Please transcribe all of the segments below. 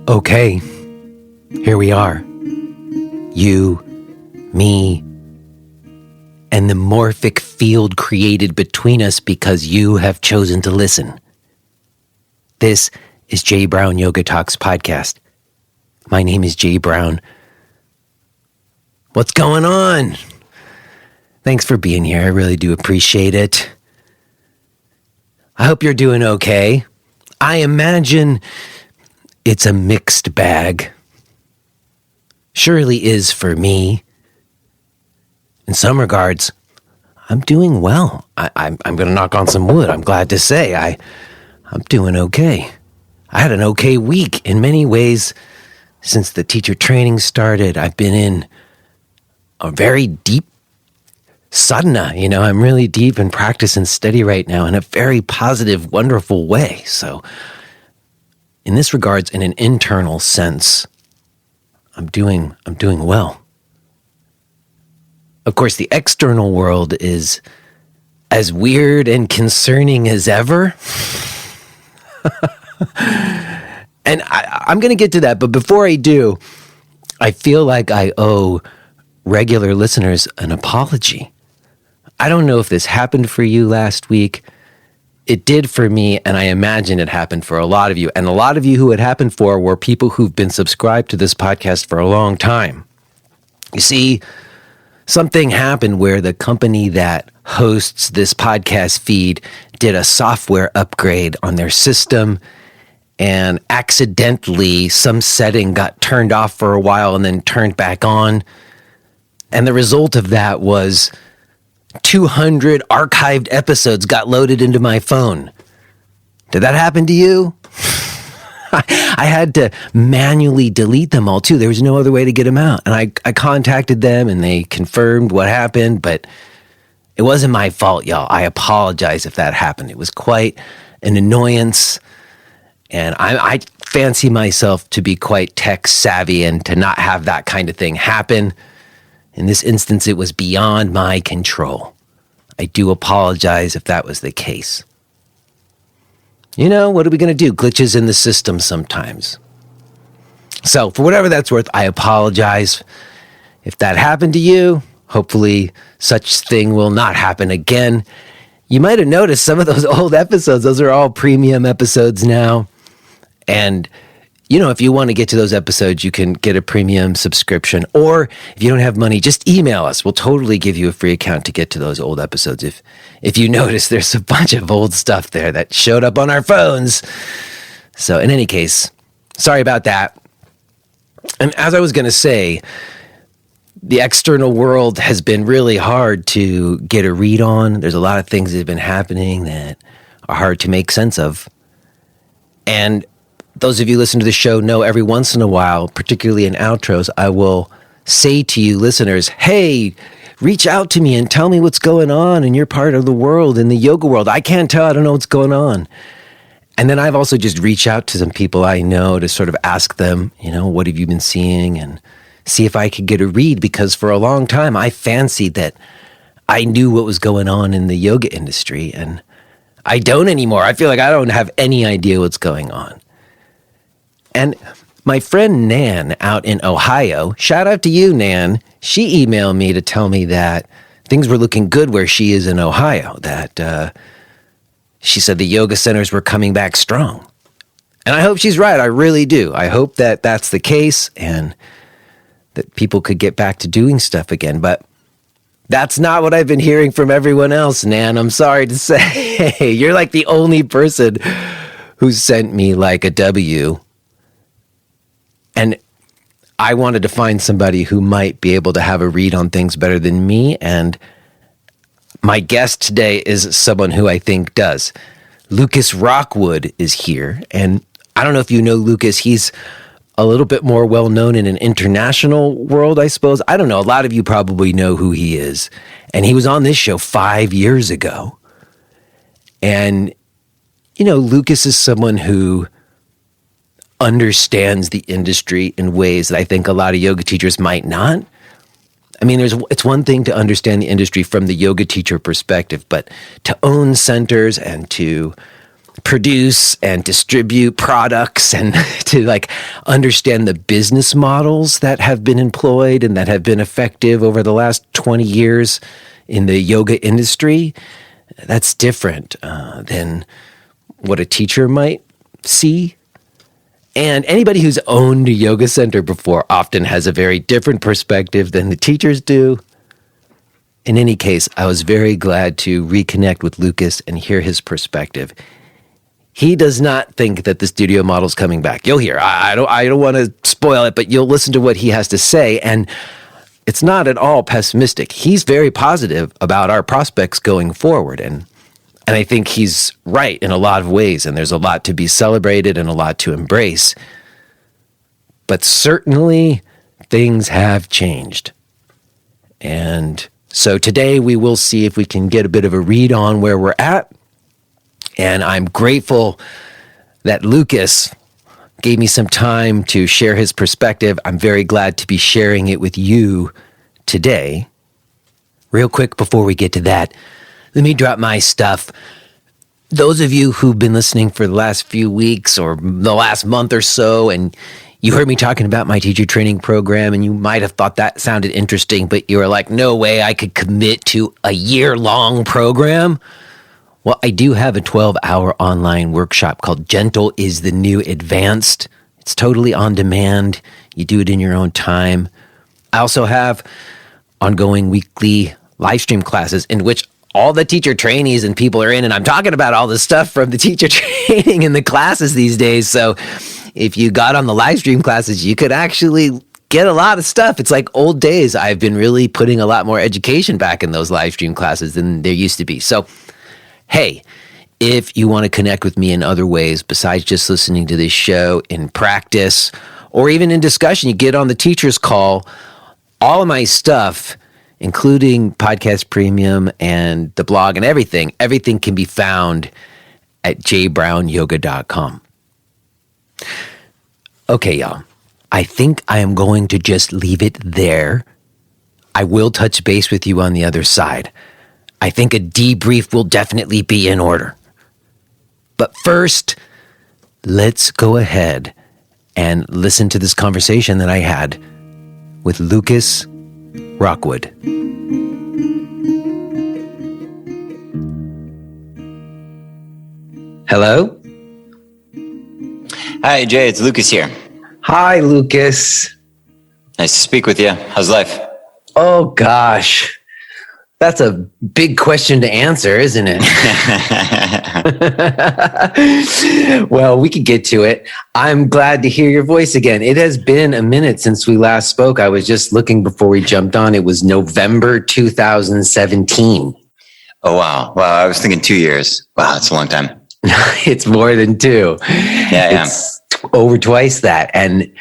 Okay, here we are. You, me, and the morphic field created between us because you have chosen to listen. This is Jay Brown Yoga Talks podcast. My name is Jay Brown. What's going on? Thanks for being here. I really do appreciate it. I hope you're doing okay. I imagine it's a mixed bag. Surely is for me. In some regards, I'm doing well. I'm going to knock on some wood. I'm glad to say I'm doing okay. I had an okay week in many ways. Since the teacher training started, I've been in a very deep sadhana. I'm really deep in practice and study right now in a very positive, wonderful way. So in this regards, in an internal sense, I'm doing well. Of course, the external world is as weird and concerning as ever. And I'm going to get to that, but before I do, I feel like I owe regular listeners an apology. I don't know if this happened for you last week. It did for me, and I imagine it happened for a lot of you. And a lot of you who it happened for were people who've been subscribed to this podcast for a long time. You see, something happened where the company that hosts this podcast feed did a software upgrade on their system, and accidentally some setting got turned off for a while and then turned back on. And the result of that was 200 archived episodes got loaded into my phone. Did that happen to you? I had to manually delete them all too. There was no other way to get them out. And I contacted them and they confirmed what happened, but it wasn't my fault, y'all. I apologize if that happened. It was quite an annoyance. And I fancy myself to be quite tech savvy and to not have that kind of thing happen. In this instance, it was beyond my control. I do apologize if that was the case. What are we going to do? Glitches in the system sometimes. So, for whatever that's worth, I apologize. If that happened to you, hopefully such thing will not happen again. You might have noticed some of those old episodes. Those are all premium episodes now. And if you want to get to those episodes, you can get a premium subscription. Or if you don't have money, just email us. We'll totally give you a free account to get to those old episodes. If you notice, there's a bunch of old stuff there that showed up on our phones. So in any case, sorry about that. And as I was going to say, the external world has been really hard to get a read on. There's a lot of things that have been happening that are hard to make sense of. And those of you who listen to the show know every once in a while, particularly in outros, I will say to you listeners, hey, reach out to me and tell me what's going on in your part of the world, in the yoga world. I can't tell. I don't know what's going on. And then I've also just reached out to some people I know to sort of ask them, what have you been seeing, and see if I could get a read, because for a long time I fancied that I knew what was going on in the yoga industry, and I don't anymore. I feel like I don't have any idea what's going on. And my friend Nan out in Ohio, shout out to you, Nan. She emailed me to tell me that things were looking good where she is in Ohio, that she said the yoga centers were coming back strong. And I hope she's right. I really do. I hope that that's the case and that people could get back to doing stuff again. But that's not what I've been hearing from everyone else, Nan. I'm sorry to say. You're like the only person who sent me like a W. And I wanted to find somebody who might be able to have a read on things better than me. And my guest today is someone who I think does. Lucas Rockwood is here. And I don't know if you know Lucas. He's a little bit more well-known in an international world, I suppose. I don't know. A lot of you probably know who he is. And he was on this show 5 years ago. And, Lucas is someone who understands the industry in ways that I think a lot of yoga teachers might not. I mean, it's one thing to understand the industry from the yoga teacher perspective, but to own centers and to produce and distribute products and to like understand the business models that have been employed and that have been effective over the last 20 years in the yoga industry, that's different than what a teacher might see. And anybody who's owned a yoga center before often has a very different perspective than the teachers do. In any case, I was very glad to reconnect with Lucas and hear his perspective. He does not think that the studio model's coming back. You'll hear. I don't want to spoil it, but you'll listen to what he has to say. And it's not at all pessimistic. He's very positive about our prospects going forward. And I think he's right in a lot of ways. And there's a lot to be celebrated and a lot to embrace. But certainly things have changed. And so today we will see if we can get a bit of a read on where we're at. And I'm grateful that Lucas gave me some time to share his perspective. I'm very glad to be sharing it with you today. Real quick before we get to that, let me drop my stuff. Those of you who've been listening for the last few weeks or the last month or so, and you heard me talking about my teacher training program, and you might have thought that sounded interesting, but you were like, no way I could commit to a year-long program. Well, I do have a 12-hour online workshop called Gentle is the New Advanced. It's totally on demand. You do it in your own time. I also have ongoing weekly live stream classes in which all the teacher trainees and people are in, and I'm talking about all the stuff from the teacher training in the classes these days. So if you got on the live stream classes, you could actually get a lot of stuff. It's like old days. I've been really putting a lot more education back in those live stream classes than there used to be. So hey, if you want to connect with me in other ways besides just listening to this show in practice or even in discussion, you get on the teacher's call. All of my stuff, including Podcast Premium and the blog and everything can be found at jbrownyoga.com. Okay, y'all. I think I am going to just leave it there. I will touch base with you on the other side. I think a debrief will definitely be in order. But first, let's go ahead and listen to this conversation that I had with Lucas Rockwood. Hello? Hi, Jay. It's Lucas here. Hi, Lucas. Nice to speak with you. How's life? Oh, gosh. That's a big question to answer, isn't it? Well, we could get to it. I'm glad to hear your voice again. It has been a minute since we last spoke. I was just looking before we jumped on. It was November 2017. Oh, wow. Wow, I was thinking 2 years. Wow, that's a long time. It's more than 2. Yeah. It's over twice that. And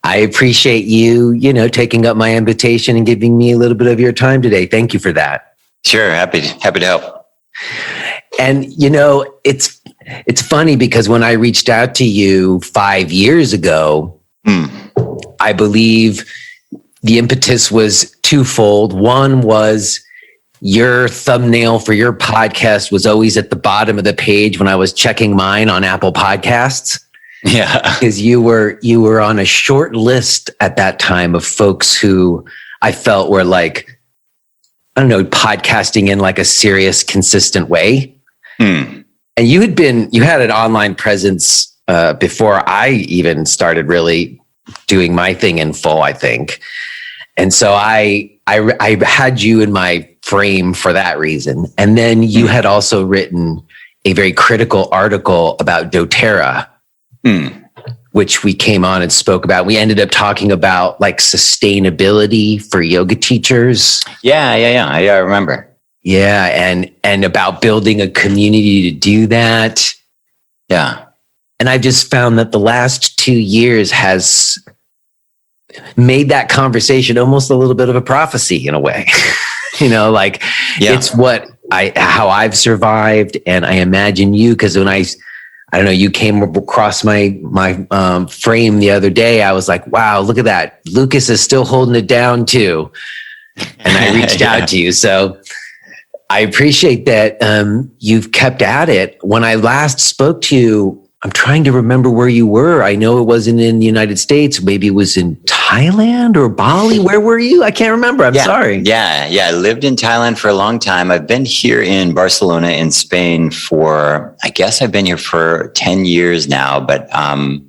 I appreciate you, taking up my invitation and giving me a little bit of your time today. Thank you for that. Sure. Happy to help. And, it's funny because when I reached out to you 5 years ago, I believe the impetus was twofold. One was your thumbnail for your podcast was always at the bottom of the page when I was checking mine on Apple Podcasts. Yeah. Because you were on a short list at that time of folks who I felt were like, I don't know, podcasting in like a serious, consistent way. And you had an online presence before I even started really doing my thing in full, I think. And so I had you in my frame for that reason. And then you had also written a very critical article about doTERRA, which we came on and spoke about. We ended up talking about like sustainability for yoga teachers. Yeah. I remember. Yeah. And about building a community to do that. Yeah. And I've just found that the last 2 years has made that conversation almost a little bit of a prophecy in a way. It's how I've survived. And I imagine you, because when I don't know, you came across my frame the other day. I was like, wow, look at that. Lucas is still holding it down too. and I reached out to you. So I appreciate that you've kept at it. When I last spoke to you, I'm trying to remember where you were. I know it wasn't in the United States. Maybe it was in Thailand or Bali. Where were you? I can't remember. I'm sorry. Yeah. I lived in Thailand for a long time. I've been here in Barcelona in Spain I guess I've been here for 10 years now. But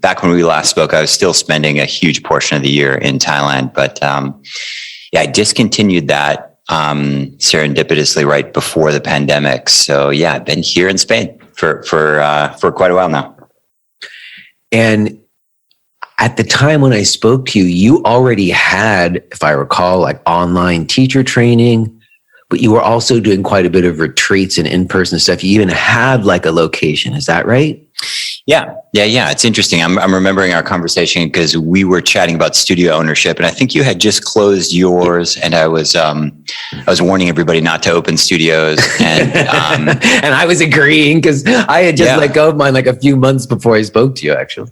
back when we last spoke, I was still spending a huge portion of the year in Thailand. But I discontinued that serendipitously right before the pandemic. So I've been here in Spain for quite a while now. And at the time when I spoke to you, you already had, if I recall, like online teacher training, but you were also doing quite a bit of retreats and in-person stuff. You even had like a location. Is that right? Yeah. It's interesting. I'm remembering our conversation because we were chatting about studio ownership, and I think you had just closed yours, and I was warning everybody not to open studios, and and I was agreeing because I had just let go of mine like a few months before I spoke to you, actually.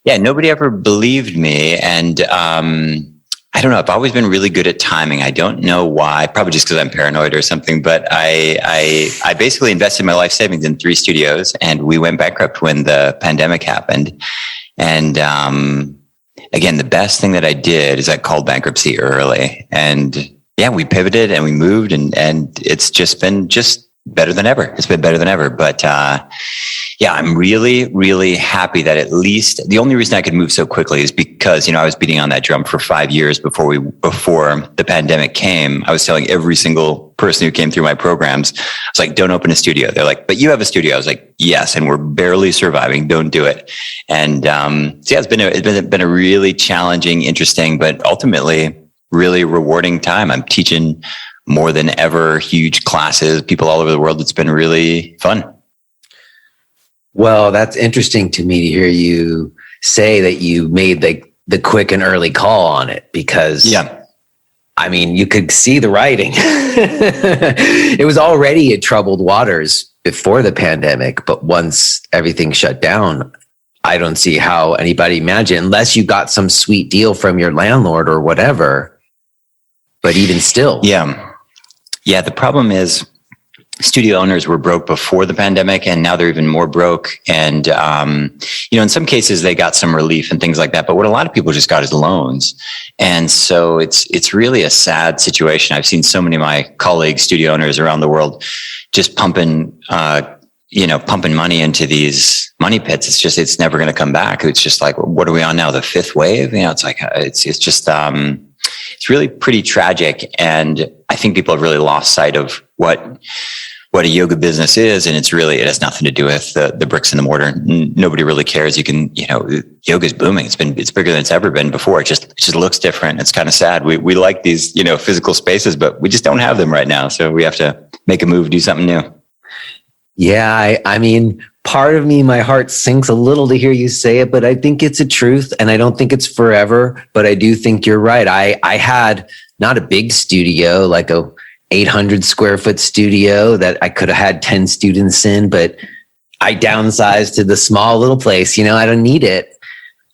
Yeah, nobody ever believed me, and I don't know. I've always been really good at timing. I don't know why. Probably just because I'm paranoid or something. But I basically invested my life savings in 3 studios, and we went bankrupt when the pandemic happened. And again, the best thing that I did is I called bankruptcy early. And we pivoted and we moved, and it's just been better than ever. It's been better than ever. But I'm really, really happy that at least the only reason I could move so quickly is because, I was beating on that drum for 5 years before the pandemic came. I was telling every single person who came through my programs, I was like, don't open a studio. They're like, but you have a studio. I was like, yes. And we're barely surviving. Don't do it. And, it's been a really challenging, interesting, but ultimately really rewarding time. I'm teaching more than ever, huge classes, people all over the world. It's been really fun. Well, that's interesting to me to hear you say that you made the quick and early call on it, because I mean, you could see the writing. It was already at troubled waters before the pandemic, but once everything shut down, I don't see how anybody imagine, unless you got some sweet deal from your landlord or whatever. But even still. Yeah, the problem is studio owners were broke before the pandemic, and now they're even more broke. And, in some cases they got some relief and things like that. But what a lot of people just got is loans. And so it's really a sad situation. I've seen so many of my colleagues, studio owners around the world, just pumping money into these money pits. It's never going to come back. It's just like, what are we on now? The 5th wave? It's like, it's just, it's really pretty tragic. And I think people have really lost sight of what a yoga business is. And it has nothing to do with the bricks and the mortar. Nobody really cares. Yoga's booming. It's bigger than it's ever been before. It just looks different. It's kind of sad. We like these, physical spaces, but we just don't have them right now. So we have to make a move, do something new. Yeah. I mean, part of me, my heart sinks a little to hear you say it, but I think it's a truth, and I don't think it's forever, but I do think you're right. I had not a big studio, like a 800 square foot studio that I could have had 10 students in, but I downsized to the small little place. I don't need it.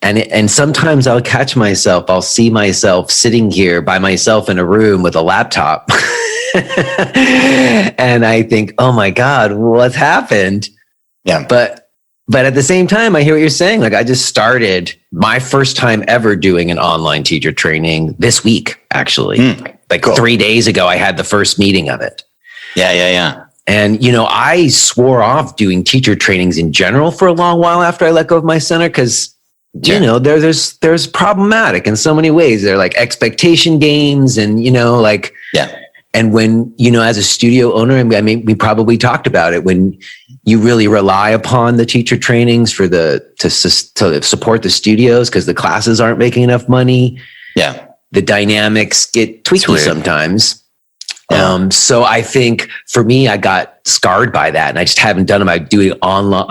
And sometimes I'll catch myself, I'll see myself sitting here by myself in a room with a laptop. And I think, oh my God, what's happened? Yeah. But at the same time, I hear what you're saying. Like, I just started my first time ever doing an online teacher training this week, actually. Cool. 3 days ago, I had the first meeting of it. Yeah. And, I swore off doing teacher trainings in general for a long while after I let go of my center, because, there's problematic in so many ways. They're like expectation games and, And when, as a studio owner, I mean, we probably talked about it, when you really rely upon the teacher trainings to support the studios because the classes aren't making enough money. Yeah. The dynamics get tweaky sometimes. So I think for me, I got scarred by that, and I just haven't done them. I doing online.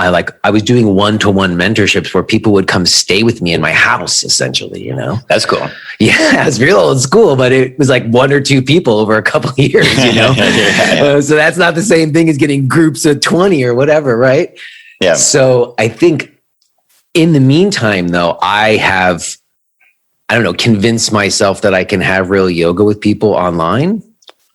I was doing one-to-one mentorships where people would come stay with me in my house, essentially. That's cool. Yeah, it's real old school, but it was like 1 or 2 people over a couple of years. Yeah. So that's not the same thing as getting groups of 20 or whatever, right? Yeah. So I think in the meantime, though, I I don't know, convince myself that I can have real yoga with people online.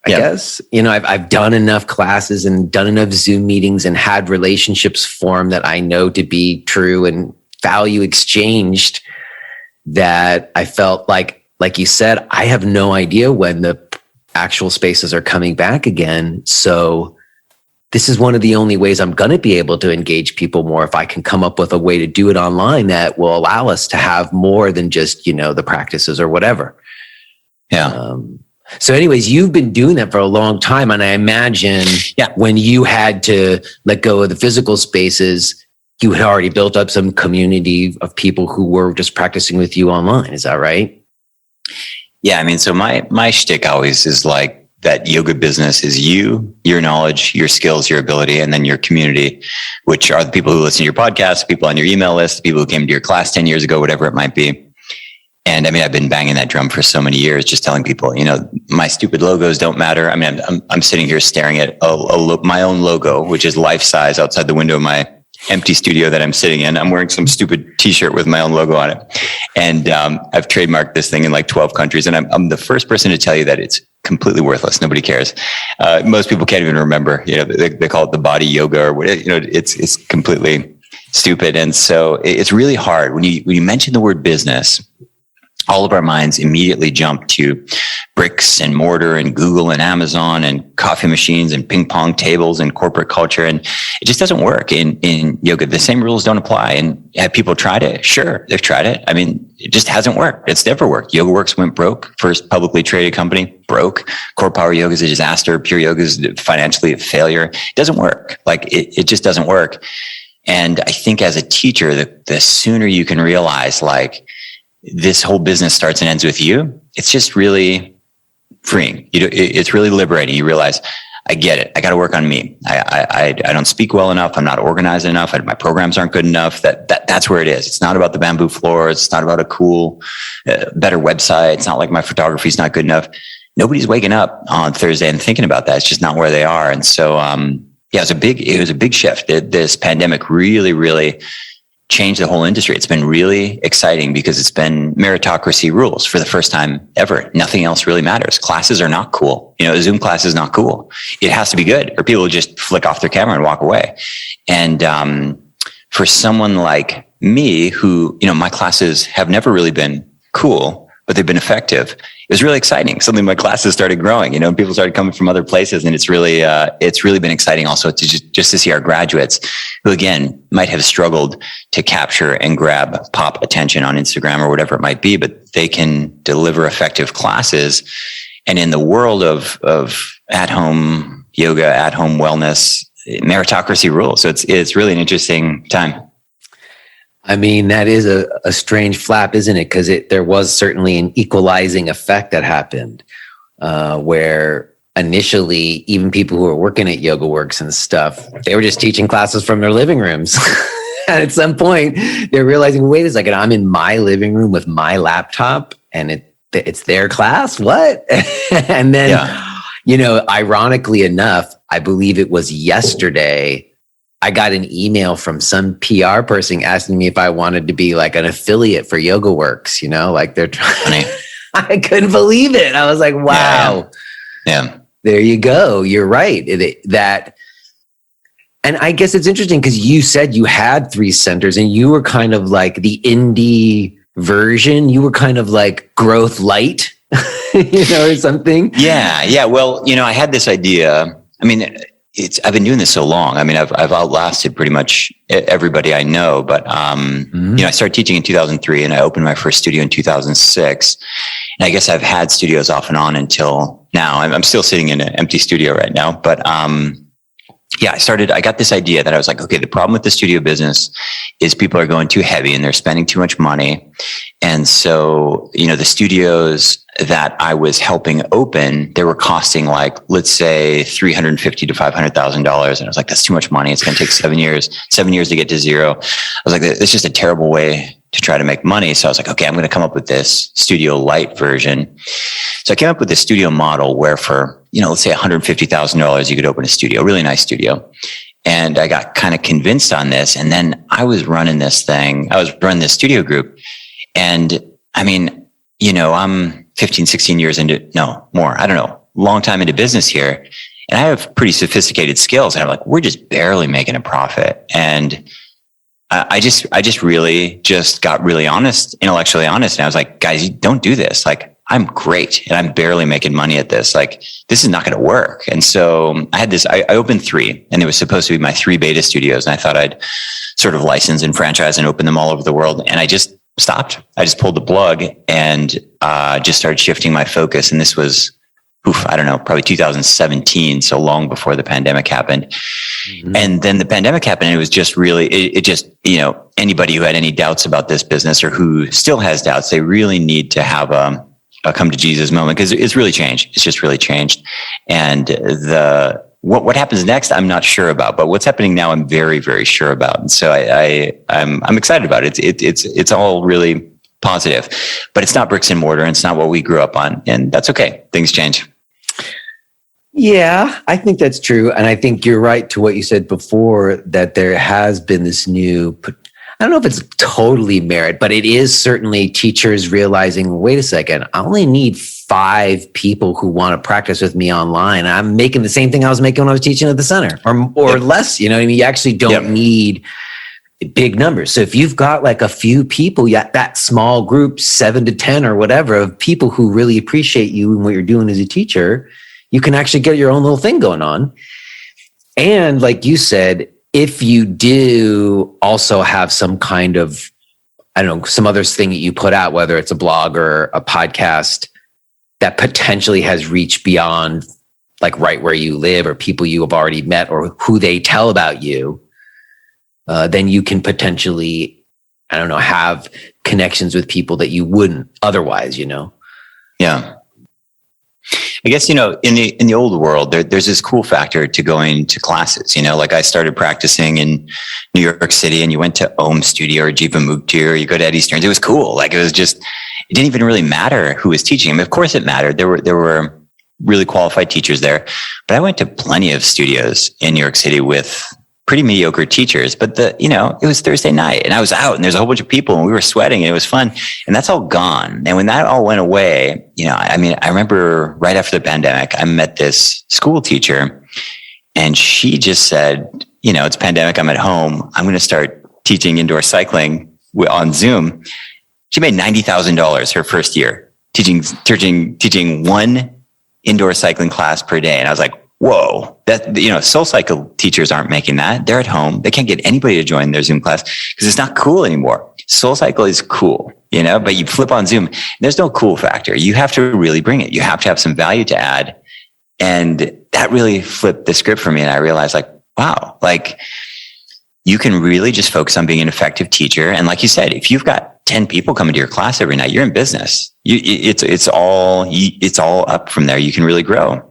I guess, I've done enough classes and done enough Zoom meetings and had relationships form that I know to be true and value exchanged, that I felt like you said, I have no idea when the actual spaces are coming back again. So this is one of the only ways I'm going to be able to engage people more, if I can come up with a way to do it online that will allow us to have more than just, the practices or whatever. Yeah. So anyways, you've been doing that for a long time. And I imagine when you had to let go of the physical spaces, you had already built up some community of people who were just practicing with you online. Is that right? Yeah. I mean, so my shtick always is like that yoga business is you, your knowledge, your skills, your ability, and then your community, which are the people who listen to your podcast, people on your email list, people who came to your class 10 years ago, whatever it might be. And I mean, I've been banging that drum for so many years, just telling people, my stupid logos don't matter. I mean, I'm sitting here staring at my own logo, which is life size outside the window of my empty studio that I'm sitting in. I'm wearing some stupid t-shirt with my own logo on it. And I've trademarked this thing in like 12 countries. And I'm the first person to tell you that it's completely worthless. Nobody cares. Most people can't even remember, they call it the body yoga or whatever, it's completely stupid. And so it's really hard when you mention the word business. All of our minds immediately jump to bricks and mortar and Google and Amazon and coffee machines and ping pong tables and corporate culture. And it just doesn't work in yoga. The same rules don't apply. And have people tried it? Sure, they've tried it. I mean, it just hasn't worked. It's never worked. YogaWorks went broke. First publicly traded company, broke. Core Power Yoga is a disaster. Pure Yoga is financially a failure. It doesn't work. Like it just doesn't work. And I think as a teacher, the sooner you can realize like, this whole business starts and ends with you, it's just really freeing. It's really liberating. You realize, I get it. I got to work on me. I don't speak well enough. I'm not organized enough. My programs aren't good enough. That's where it is. It's not about the bamboo floor. It's not about a cool, better website. It's not like my photography is not good enough. Nobody's waking up on Thursday and thinking about that. It's just not where they are. And so, it was a big shift. This pandemic really changed the whole industry. It's been really exciting because it's been meritocracy rules for the first time ever. Nothing else really matters. Classes are not cool. A Zoom class is not cool. It has to be good or people will just flick off their camera and walk away. And for someone like me who, my classes have never really been cool, but they've been effective. It was really exciting. Suddenly my classes started growing, people started coming from other places, and it's really been exciting also to just to see our graduates who again might have struggled to capture and grab pop attention on Instagram or whatever it might be, but they can deliver effective classes. And in the world of at-home yoga, at-home wellness, meritocracy rules. So it's really an interesting time. I mean, that is a strange flap, isn't it? Because there was certainly an equalizing effect that happened where initially, even people who were working at YogaWorks and stuff, they were just teaching classes from their living rooms. And at some point, they're realizing, wait a second, I'm in my living room with my laptop and it's their class? What? And then, ironically enough, I believe it was yesterday, I got an email from some PR person asking me if I wanted to be like an affiliate for YogaWorks, like they're trying. I couldn't believe it. I was like, wow. Yeah. There you go. You're right. And I guess it's interesting because you said you had 3 centers and you were kind of like the indie version. You were kind of like growth light, or something. Yeah. Well, I had this idea. I mean, I've been doing this so long. I mean, I've outlasted pretty much everybody I know, but, I started teaching in 2003 and I opened my first studio in 2006. And I guess I've had studios off and on until now. I'm still sitting in an empty studio right now, but, I got this idea that I was like, okay, the problem with the studio business is people are going too heavy and they're spending too much money. And so, the studios that I was helping open, they were costing like, let's say $350,000 to $500,000. And I was like, that's too much money. It's going to take 7 years to get to zero. I was like, it's just a terrible way to try to make money. So I was like, okay, I'm going to come up with this studio light version. So I came up with this studio model where for, let's say $150,000, you could open a studio, really nice studio. And I got kind of convinced on this. And then I was running this thing. I was running this studio group. And I mean, I'm 15, 16 years into, no, more, I don't know, long time into business here. And I have pretty sophisticated skills. And I'm like, we're just barely making a profit. And I just really just got really honest, intellectually honest. And I was like, guys, you don't do this. Like, I'm great and I'm barely making money at this. Like, this is not going to work. And so I opened 3, and it was supposed to be my 3 beta studios. And I thought I'd sort of license and franchise and open them all over the world. And I just stopped. I just pulled the plug and just started shifting my focus. And this was, I don't know, probably 2017. So long before the pandemic happened. Mm-hmm. And then the pandemic happened. And it was just really, it just, anybody who had any doubts about this business or who still has doubts, they really need to have a come to Jesus moment, because it's really changed. It's just really changed. And what happens next, I'm not sure about, but what's happening now, I'm very, very sure about. And so I'm excited about it. It's all really positive, but it's not bricks and mortar. And it's not what we grew up on, and that's okay. Things change. Yeah, I think that's true. And I think you're right to what you said before, that there has been this new, I don't know if it's totally merit, but it is certainly teachers realizing, wait a second, I only need 5 people who want to practice with me online. I'm making the same thing I was making when I was teaching at the center, or less. You know what I mean? You actually don't need big numbers. So if you've got like a few people, that small group, 7 to 10 or whatever, of people who really appreciate you and what you're doing as a teacher, you can actually get your own little thing going on. And like you said, if you do also have some kind of, I don't know, some other thing that you put out, whether it's a blog or a podcast that potentially has reached beyond like right where you live or people you have already met or who they tell about you, then you can potentially, I don't know, have connections with people that you wouldn't otherwise, Yeah. I guess, in the old world, there's this cool factor to going to classes, like I started practicing in New York City, and you went to Om Studio or Jivamukti, or you go to Eddie Stearns. It was cool. Like, it didn't even really matter who was teaching. I mean, of course it mattered. There were really qualified teachers there, but I went to plenty of studios in New York City with pretty mediocre teachers, but it was Thursday night and I was out and there's a whole bunch of people and we were sweating and it was fun, and that's all gone. And when that all went away, I remember right after the pandemic, I met this school teacher and she just said, it's pandemic, I'm at home, I'm going to start teaching indoor cycling on Zoom. She made $90,000 her first year teaching one indoor cycling class per day. And I was like, whoa, Soul Cycle teachers aren't making that. They're at home. They can't get anybody to join their Zoom class because it's not cool anymore. Soul Cycle is cool, but you flip on Zoom, there's no cool factor. You have to really bring it. You have to have some value to add. And that really flipped the script for me. And I realized like, wow, like you can really just focus on being an effective teacher. And like you said, if you've got 10 people coming to your class every night, you're in business. It's all up from there. You can really grow.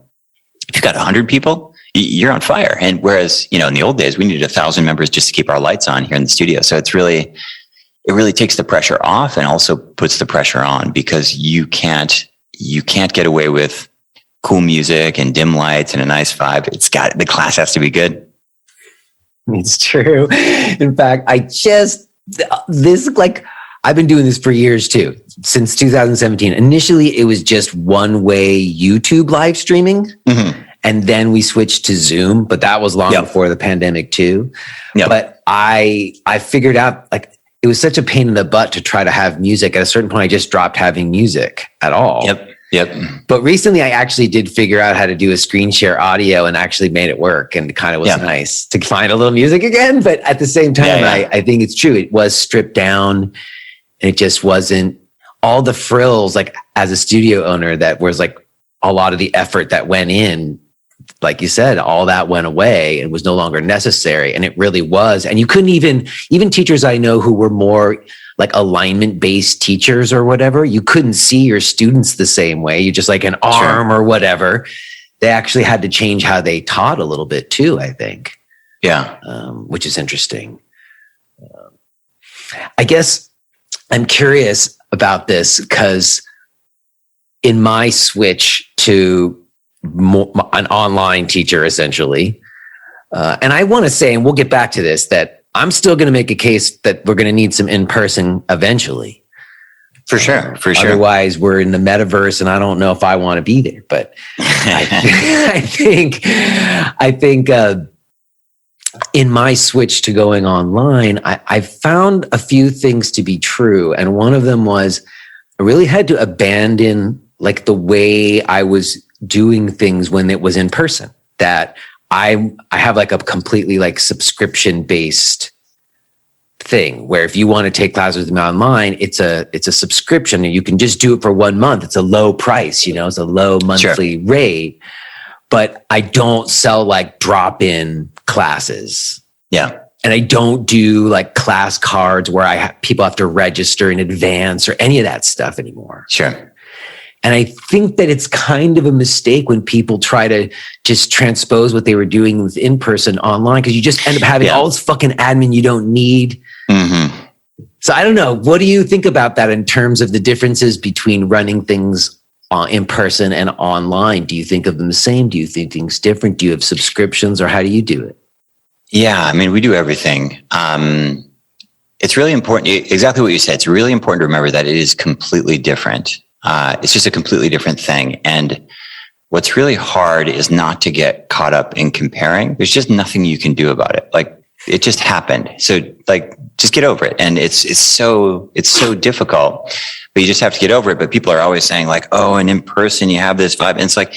If you've got 100 people, you're on fire. And whereas, in the old days, we needed 1,000 members just to keep our lights on here in the studio. So it really takes the pressure off and also puts the pressure on, because you can't get away with cool music and dim lights and a nice vibe. The class has to be good. It's true. In fact, I've been doing this for years too, since 2017. Initially, it was just one-way YouTube live streaming. Mm-hmm. And then we switched to Zoom, but that was long before the pandemic too. Yep. But I figured out like it was such a pain in the butt to try to have music. At a certain point, I just dropped having music at all. Yep. But recently I actually did figure out how to do a screen share audio and actually made it work. And it kind of was nice to find a little music again. But at the same time, I think it's true. It was stripped down and it just wasn't all the frills, like as a studio owner, that was like a lot of the effort that went in. Like you said, all that went away and was no longer necessary. And it really was. And you couldn't even teachers I know who were more like alignment based teachers or whatever, you couldn't see your students the same way. You just like an arm or whatever. They actually had to change how they taught a little bit too, I think. Yeah. Which is interesting. I guess I'm curious about this because in my switch to an online teacher, essentially. And I want to say, and we'll get back to this, that I'm still going to make a case that we're going to need some in-person eventually. For sure. Otherwise, we're in the metaverse, and I don't know if I want to be there. But I think in my switch to going online, I found a few things to be true, and one of them was I really had to abandon like the way I was doing things when it was in person. That I have like a completely like subscription based thing where if you want to take classes with me online, it's a subscription and you can just do it for 1 month. It's a low price, it's a low monthly rate, but I don't sell like drop-in classes. Yeah. And I don't do like class cards where people have to register in advance or any of that stuff anymore. Sure. And I think that it's kind of a mistake when people try to just transpose what they were doing with in-person online, because you just end up having all this fucking admin you don't need. Mm-hmm. So I don't know. What do you think about that in terms of the differences between running things in person and online? Do you think of them the same? Do you think things different? Do you have subscriptions, or how do you do it? Yeah, I mean, we do everything. It's really important. Exactly what you said. It's really important to remember that it is completely different. It's just a completely different thing. And what's really hard is not to get caught up in comparing. There's just nothing you can do about it. Like, it just happened. So like, just get over it. And it's so difficult, but you just have to get over it. But people are always saying like, oh, and in person you have this vibe. And it's like,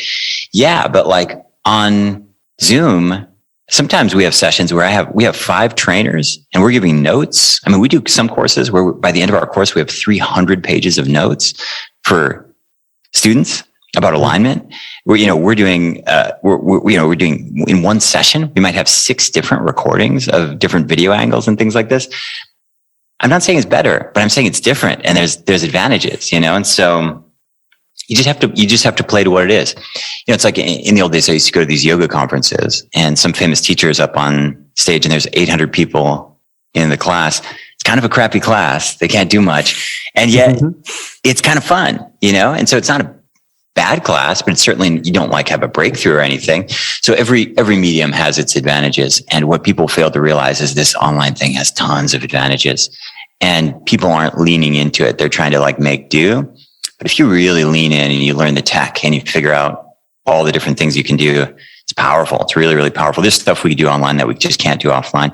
yeah, but like on Zoom, sometimes we have sessions where we have 5 trainers and we're giving notes. I mean, we do some courses where by the end of our course, we have 300 pages of notes for students about alignment. We're doing in one session, we might have 6 different recordings of different video angles and things like this. I'm not saying it's better, but I'm saying it's different, and there's advantages, and so you just have to play to what it is. It's like in the old days, I used to go to these yoga conferences, and some famous teacher is up on stage and there's 800 people in the class. It's kind of a crappy class. They can't do much. And yet it's kind of fun, And so it's not a bad class, but it's certainly, you don't like have a breakthrough or anything. So every medium has its advantages. And what people fail to realize is this online thing has tons of advantages, and people aren't leaning into it. They're trying to like make do. But if you really lean in and you learn the tech and you figure out all the different things you can do, it's powerful. It's really, really powerful. There's stuff we do online that we just can't do offline.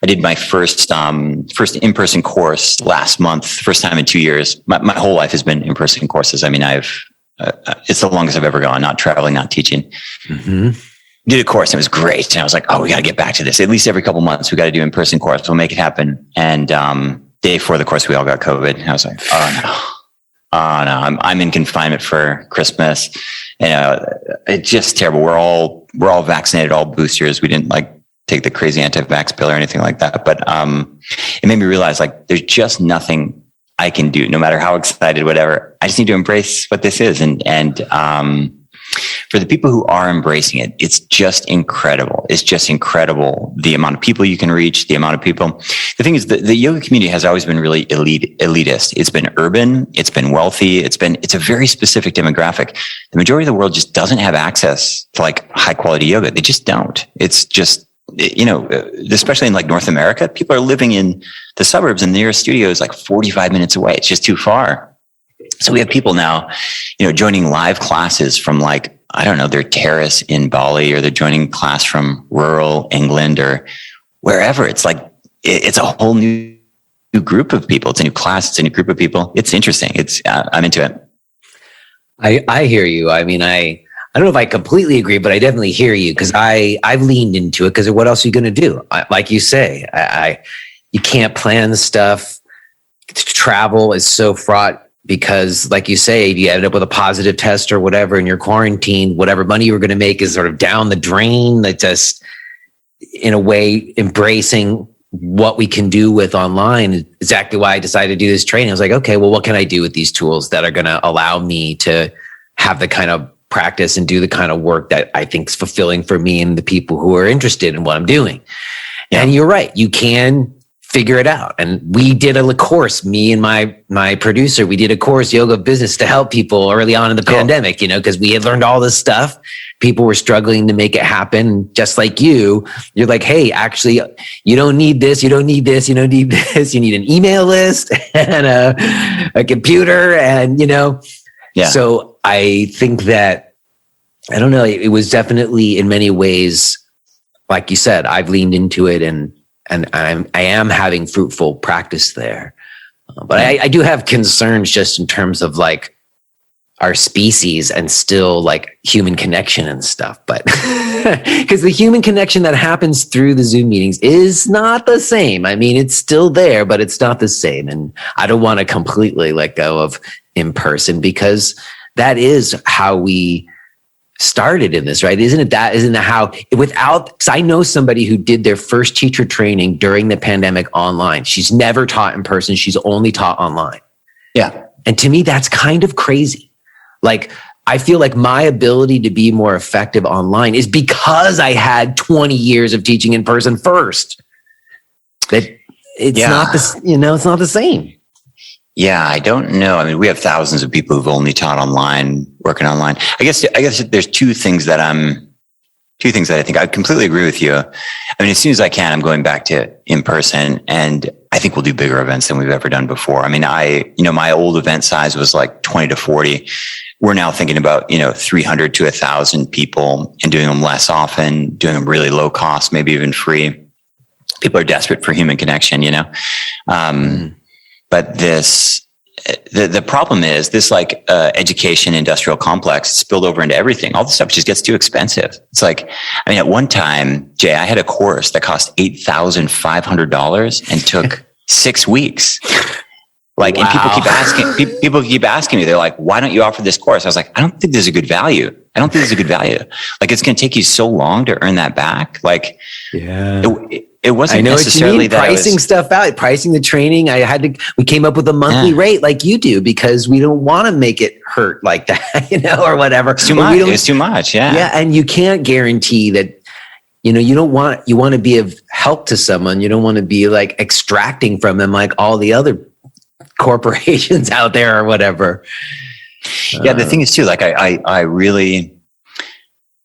I did my first in-person course last month, first time in 2 years. My whole life has been in-person courses. I mean, it's the longest I've ever gone, not traveling, not teaching. Mm-hmm. Did a course and it was great. And I was like, oh, we got to get back to this. At least every couple months, we got to do in-person course. We'll make it happen. And day before the course, we all got COVID. And I was like, oh no, I'm in confinement for Christmas. It's just terrible. We're all vaccinated, all boosters. We didn't like take the crazy anti-vax pill or anything like that. But it made me realize like there's just nothing I can do, no matter how excited, whatever. I just need to embrace what this is. And for the people who are embracing it, it's just incredible. It's just incredible the amount of people you can reach, the amount of people. The thing is, the yoga community has always been really elitist. It's been urban. It's been wealthy. It's a very specific demographic. The majority of the world just doesn't have access to like high quality yoga. They just don't. It's just, especially in like North America, people are living in the suburbs and the nearest studio is like 45 minutes away. It's just too far. So we have people now, joining live classes from like, I don't know, their terrace in Bali, or they're joining class from rural England or wherever. It's like, it's a whole new group of people. It's a new class. It's a new group of people. It's interesting. I'm into it. I hear you. I mean, I don't know if I completely agree, but I definitely hear you, because I've leaned into it, because what else are you going to do? Like you say, you can't plan stuff. Travel is so fraught, because like you say, if you end up with a positive test or whatever and you're quarantined, whatever money you were going to make is sort of down the drain. Like, just in a way, embracing what we can do with online. Exactly why I decided to do this training. I was like, okay, well, what can I do with these tools that are going to allow me to have the kind of practice and do the kind of work that I think is fulfilling for me and the people who are interested in what I'm doing. Yeah. And you're right. You can figure it out. And we did a course, me and my producer, we did a course, Yoga Business, to help people early on in the pandemic, because we had learned all this stuff. People were struggling to make it happen. Just like you're like, hey, actually, you don't need this. You don't need this. You don't need this. You need an email list and a computer and, Yeah. So I think that, I don't know, it was definitely in many ways, like you said, I've leaned into it and I am having fruitful practice there. But I do have concerns just in terms of like our species and still like human connection and stuff. But because the human connection that happens through the Zoom meetings is not the same. I mean, it's still there, but it's not the same. And I don't want to completely let go of in person, because that is how we started in this, right? Isn't that how, because I know somebody who did their first teacher training during the pandemic online. She's never taught in person. She's only taught online. Yeah. And to me, that's kind of crazy. Like, I feel like my ability to be more effective online is because I had 20 years of teaching in person first. That it's not this, it's not the same. Yeah, I don't know. I mean, we have thousands of people who've only taught online, working online. I guess there's two things that I think I completely agree with you. I mean, as soon as I can, I'm going back to in person, and I think we'll do bigger events than we've ever done before. I mean, my old event size was like 20 to 40. We're now thinking about, 300 to 1,000 people and doing them less often, doing them really low cost, maybe even free. People are desperate for human connection, But the problem is this education industrial complex spilled over into everything. All this stuff just gets too expensive. It's like, I mean, at one time, Jay, I had a course that cost $8,500 and took 6 weeks. Like, wow. And people keep asking me, they're like, why don't you offer this course? I was like, I don't think there's a good value. Like, it's going to take you so long to earn that back. Like, yeah. It wasn't necessarily that pricing stuff out, pricing the training. We came up with a monthly rate like you do, because we don't want to make it hurt like that, or whatever. It's too much. It's too much. Yeah. Yeah. And you can't guarantee that, you want to be of help to someone. You don't want to be like extracting from them like all the other corporations out there or whatever. Yeah. The thing is too, like I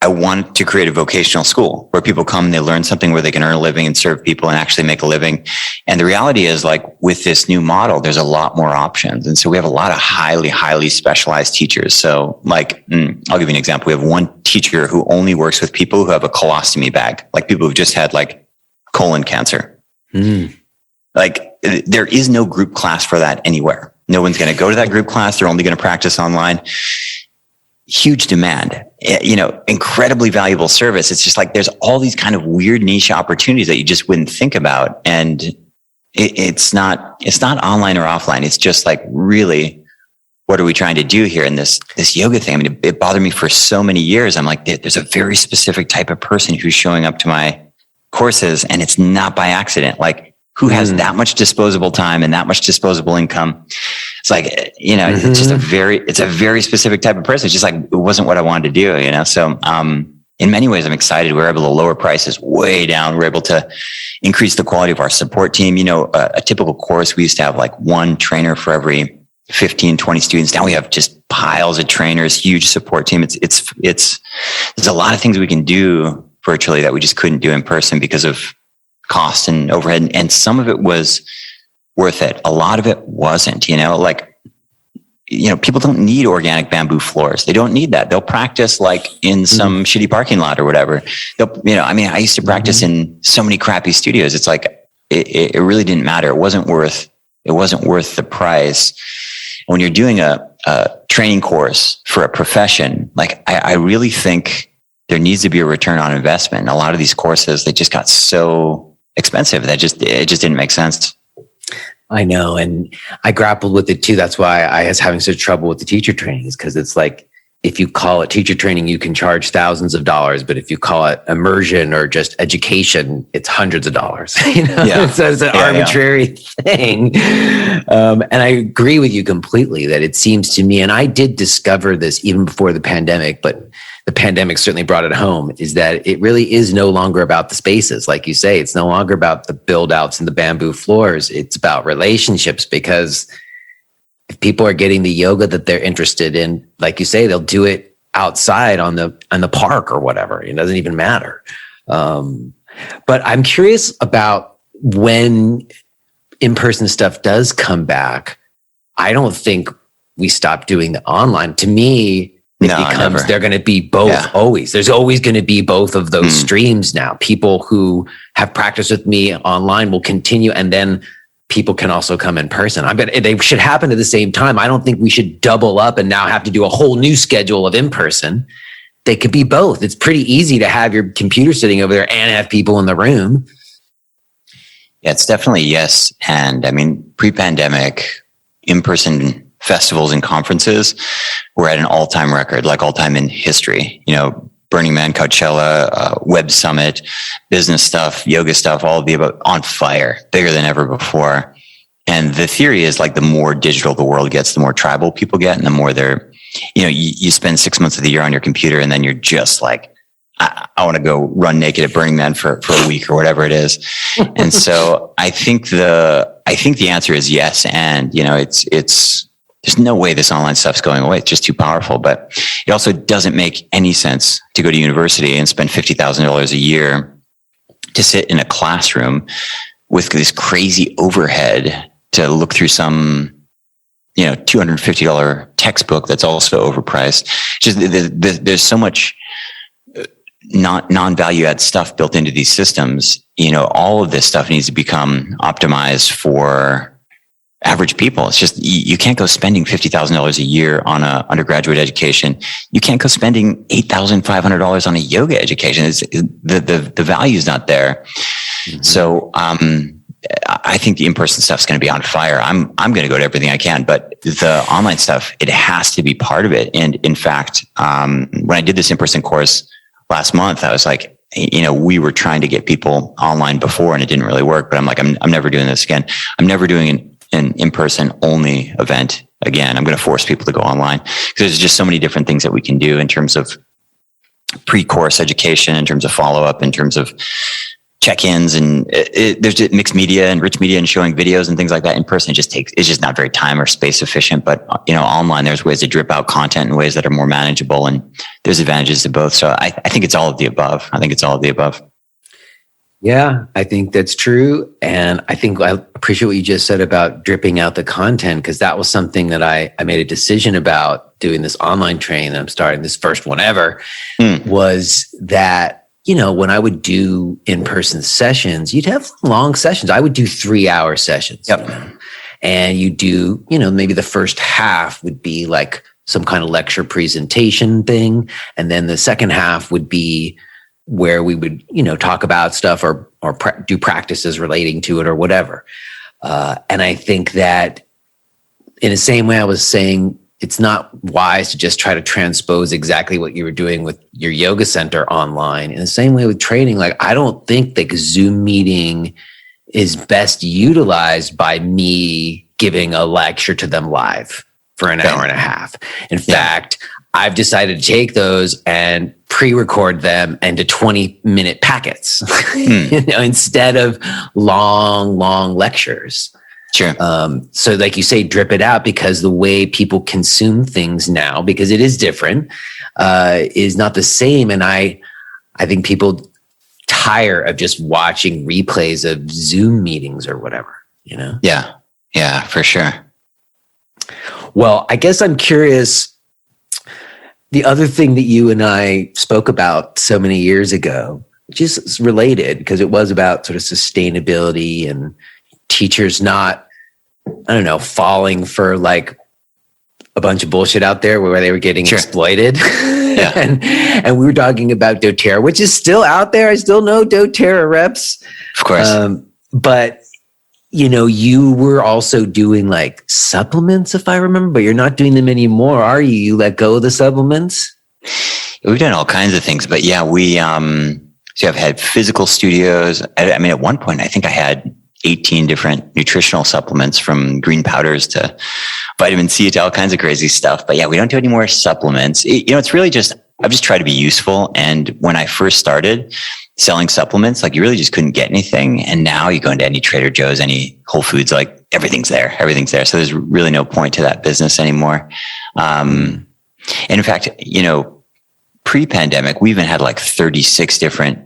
want to create a vocational school where people come, they learn something where they can earn a living and serve people and actually make a living. And the reality is, like, with this new model, there's a lot more options. And so we have a lot of highly, highly specialized teachers. So like, I'll give you an example. We have one teacher who only works with people who have a colostomy bag, like people who've just had like colon cancer. Like, there is no group class for that anywhere. No one's going to go to that group class. They're only going to practice online. Huge demand, incredibly valuable service. It's just like, there's all these kind of weird niche opportunities that you just wouldn't think about. And it's not online or offline. It's just like, really, what are we trying to do here in this yoga thing? I mean, it bothered me for so many years. I'm like, there's a very specific type of person who's showing up to my courses, and it's not by accident. Like, who has that much disposable time and that much disposable income? It's like, it's just it's a very specific type of person. It's just like, it wasn't what I wanted to do, So, in many ways, I'm excited. We're able to lower prices way down. We're able to increase the quality of our support team. A typical course, we used to have like one trainer for every 15, 20 students. Now we have just piles of trainers, huge support team. There's a lot of things we can do virtually that we just couldn't do in person because of cost and overhead. And some of it was worth it. A lot of it wasn't, people don't need organic bamboo floors. They don't need that. They'll practice like in some shitty parking lot or whatever. I used to practice in so many crappy studios. It's like, it really didn't matter. It wasn't worth the price. When you're doing a training course for a profession, like, I really think there needs to be a return on investment. A lot of these courses, they just got so expensive that it just didn't make sense. I know. And I grappled with it too. That's why I was having such trouble with the teacher trainings, because it's like, if you call it teacher training, you can charge thousands of dollars, but if you call it immersion or just education, it's hundreds of dollars. So it's an arbitrary thing. And I agree with you completely that it seems to me, and I did discover this even before the pandemic, but the pandemic certainly brought it home, is that it really is no longer about the spaces. Like you say, it's no longer about the build outs and the bamboo floors. It's about relationships, because if people are getting the yoga that they're interested in, like you say, they'll do it outside on the park or whatever. It doesn't even matter. But I'm curious about when in-person stuff does come back. I don't think we stop doing the online. To me, they're going to be both always. There's always going to be both of those streams now. People who have practiced with me online will continue, and then people can also come in person. I bet they should happen at the same time. I don't think we should double up and now have to do a whole new schedule of in-person. They could be both. It's pretty easy to have your computer sitting over there and have people in the room. Yeah, it's definitely yes. And I mean, pre-pandemic, in-person festivals and conferences were at an all-time record, like all-time in history. Burning Man, Coachella, Web Summit, business stuff, yoga stuff, all of the above, on fire, bigger than ever before. And the theory is, like, the more digital the world gets, the more tribal people get, and the more they're, you spend 6 months of the year on your computer, and then you're just like, I want to go run naked at Burning Man for a week or whatever it is. And so I think the answer is yes. And, there's no way this online stuff's going away. It's just too powerful. But it also doesn't make any sense to go to university and spend $50,000 a year to sit in a classroom with this crazy overhead to look through some, $250 textbook that's also overpriced. Just there's so much non-value add stuff built into these systems. All of this stuff needs to become optimized for average people. It's just, you can't go spending $50,000 a year on a undergraduate education. You can't go spending $8,500 on a yoga education. The value is not there. Mm-hmm. So, I think the in-person stuff is going to be on fire. I'm going to go to everything I can, but the online stuff, it has to be part of it. And in fact, when I did this in-person course last month, I was like, we were trying to get people online before and it didn't really work, but I'm like, I'm never doing this again. I'm never doing an in-person only event again. I'm going to force people to go online, because there's just so many different things that we can do in terms of pre-course education, in terms of follow-up, in terms of check-ins, and there's just mixed media and rich media and showing videos and things like that. In person, it's just not very time or space efficient, but online, there's ways to drip out content in ways that are more manageable, and there's advantages to both. So I think it's all of the above. Yeah, I think that's true. And I think I appreciate what you just said about dripping out the content, because that was something that I made a decision about doing this online training that I'm starting, this first one ever, was that, when I would do in-person sessions, you'd have long sessions. I would do 3-hour sessions. Yep. And you do, maybe the first half would be like some kind of lecture presentation thing. And then the second half would be where we would, talk about stuff or do practices relating to it or whatever. And I think that in the same way I was saying, it's not wise to just try to transpose exactly what you were doing with your yoga center online. In the same way with training, like, I don't think the Zoom meeting is best utilized by me giving a lecture to them live for an hour and a half. In fact, I've decided to take those and pre-record them into 20-minute packets, instead of long lectures. Sure. So like you say, drip it out, because the way people consume things now, because it is different, is not the same. And I think people tire of just watching replays of Zoom meetings or whatever, Yeah, for sure. Well, I guess I'm curious. The other thing that you and I spoke about so many years ago, which is related, because it was about sort of sustainability and teachers not, falling for like a bunch of bullshit out there where they were getting exploited. Yeah. and we were talking about doTERRA, which is still out there. I still know doTERRA reps. Of course. But you were also doing like supplements, if I remember, but you're not doing them anymore, are you? You let go of the supplements? We've done all kinds of things, but yeah, so I've had physical studios. I mean, at one point, I think I had 18 different nutritional supplements, from green powders to vitamin C to all kinds of crazy stuff. But yeah, we don't do any more supplements. It's really just, I've just tried to be useful. And when I first started selling supplements, like, you really just couldn't get anything. And now you go into any Trader Joe's, any Whole Foods, like, everything's there. So there's really no point to that business anymore. And in fact, pre-pandemic, we even had like 36 different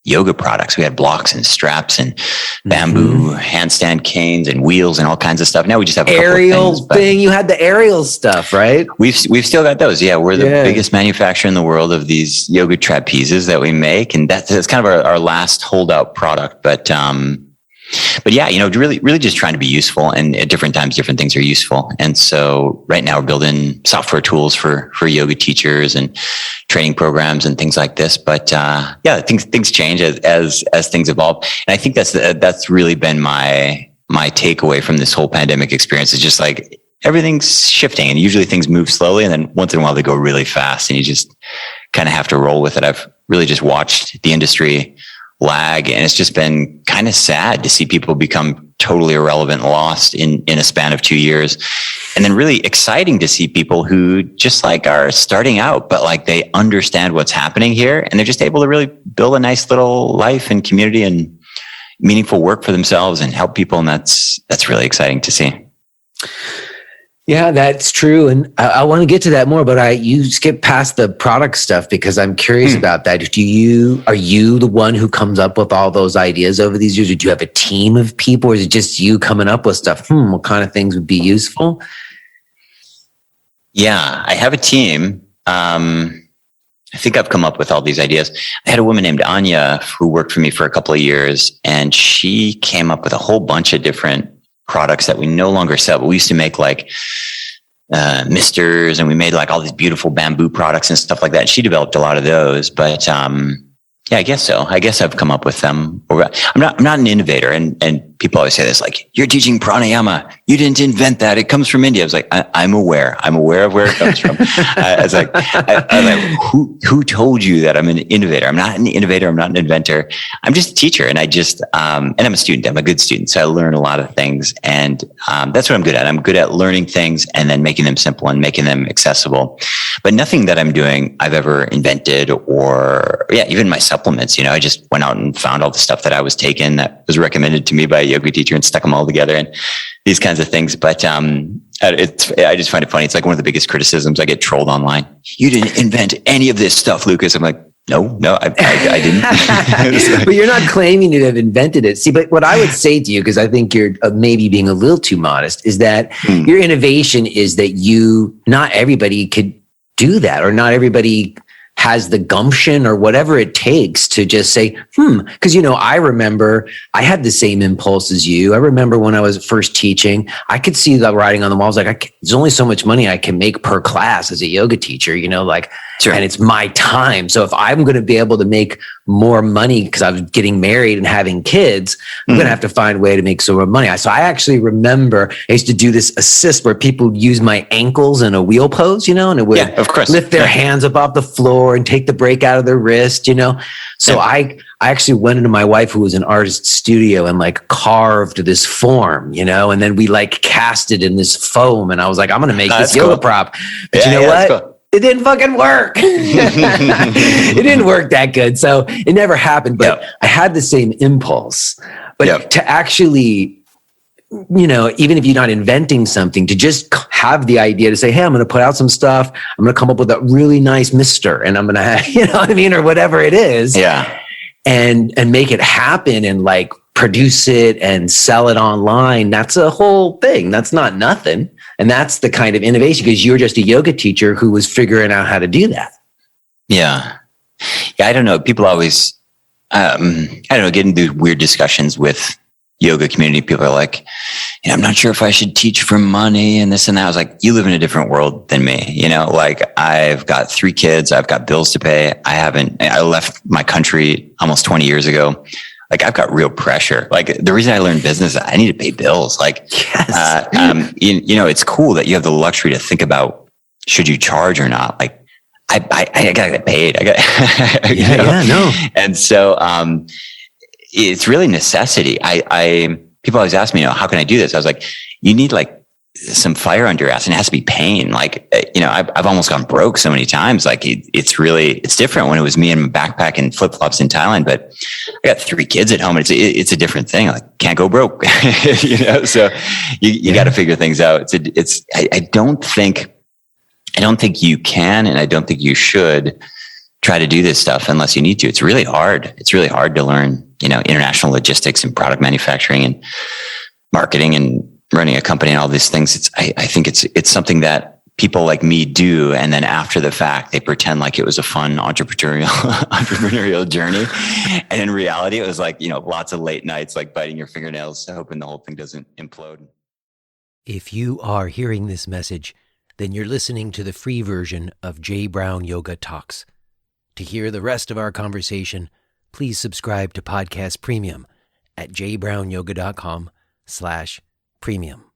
yoga products. We had blocks and straps and bamboo handstand canes and wheels and all kinds of stuff. Now we just have a aerial thing. You had the aerial stuff, right? We've still got those. Yeah, we're the biggest manufacturer in the world of these yoga trapezes that we make, and that's kind of our last holdout product. But yeah, really just trying to be useful, and at different times, different things are useful. And so right now we're building software tools for yoga teachers and training programs and things like this. But yeah, things change as things evolve. And I think that's really been my takeaway from this whole pandemic experience, is just like, everything's shifting, and usually things move slowly, and then once in a while they go really fast, and you just kind of have to roll with it. I've really just watched the industry lag, and it's just been kind of sad to see people become totally irrelevant and lost in a span of 2 years. And then really exciting to see people who just like are starting out, but like they understand what's happening here, and they're just able to really build a nice little life and community and meaningful work for themselves and help people. And that's really exciting to see. Yeah, that's true. And I want to get to that more, but you skip past the product stuff because I'm curious about that. Are you the one who comes up with all those ideas over these years? Or do you have a team of people, or is it just you coming up with stuff? What kind of things would be useful? Yeah, I have a team. I think I've come up with all these ideas. I had a woman named Anya who worked for me for a couple of years, and she came up with a whole bunch of different products that we no longer sell, but we used to make like misters, and we made like all these beautiful bamboo products and stuff like that. She developed a lot of those, but yeah, I guess so. I guess I've come up with them. I'm not an innovator, and people always say this, like, you're teaching pranayama. You didn't invent that. It comes from India. I was like, I'm aware of where it comes from. I was like, who told you that I'm an innovator? I'm not an innovator. I'm not an inventor. I'm just a teacher. And and I'm a student. I'm a good student. So I learn a lot of things, and that's what I'm good at. I'm good at learning things and then making them simple and making them accessible. But nothing that I'm doing I've ever invented, or even my supplements. I just went out and found all the stuff that I was taking that was recommended to me by a yoga teacher and stuck them all together and these kinds of things. But I just find it funny. It's like one of the biggest criticisms. I get trolled online. You didn't invent any of this stuff, Lucas. I'm like, no, I didn't. But you're not claiming to have invented it. See, but what I would say to you, because I think you're maybe being a little too modest, is that your innovation is that not everybody could do that, or not everybody has the gumption or whatever it takes to just say, because, I remember I had the same impulse as you. I remember when I was first teaching, I could see the writing on the wall. I was like, there's only so much money I can make per class as a yoga teacher, sure. And it's my time. So if I'm going to be able to make more money because I was getting married and having kids, I'm going to have to find a way to make some more money. So I actually remember I used to do this assist where people would use my ankles in a wheel pose, and it would of course. lift their hands up off the floor and take the break out of their wrist, So I actually went into my wife, who was an artist studio, and like carved this form, and then we like cast it in this foam. And I was like, I'm going to make this yoga prop. But you know what? Cool. It didn't fucking work. It didn't work that good. So it never happened, but I had the same impulse. But to actually, even if you're not inventing something, to just have the idea to say, hey, I'm going to put out some stuff. I'm going to come up with a really nice mister, and I'm going to have, or whatever it is. Yeah. And make it happen, and like produce it and sell it online. That's a whole thing. That's not nothing. And that's the kind of innovation, because you're just a yoga teacher who was figuring out how to do that. Yeah. Yeah. I don't know. People always, get into these weird discussions with yoga community. People are like, I'm not sure if I should teach for money and this and that. I was like, you live in a different world than me. Like, I've got 3 kids. I've got bills to pay. I left my country almost 20 years ago. Like I've got real pressure. Like the reason I learned business, I need to pay bills. Like, yes. It's cool that you have the luxury to think about, should you charge or not? Like I gotta get paid. No. And so, it's really necessity. People always ask me, how can I do this? I was like, you need like some fire under your ass, and it has to be pain. Like, I've almost gone broke so many times. Like it's different when it was me and my backpack and flip flops in Thailand, but I got 3 kids at home. It's a different thing. Like can't go broke, so you got to figure things out. I don't think you can, and I don't think you should try to do this stuff unless you need to. It's really hard. It's really hard to learn, international logistics and product manufacturing and marketing and running a company and all these things. I think it's something that people like me do. And then after the fact, they pretend like it was a fun entrepreneurial journey. And in reality, it was like, lots of late nights, like biting your fingernails, hoping the whole thing doesn't implode. If you are hearing this message, then you're listening to the free version of Jay Brown Yoga Talks. To hear the rest of our conversation, please subscribe to Podcast Premium at jbrownyoga.com/premium.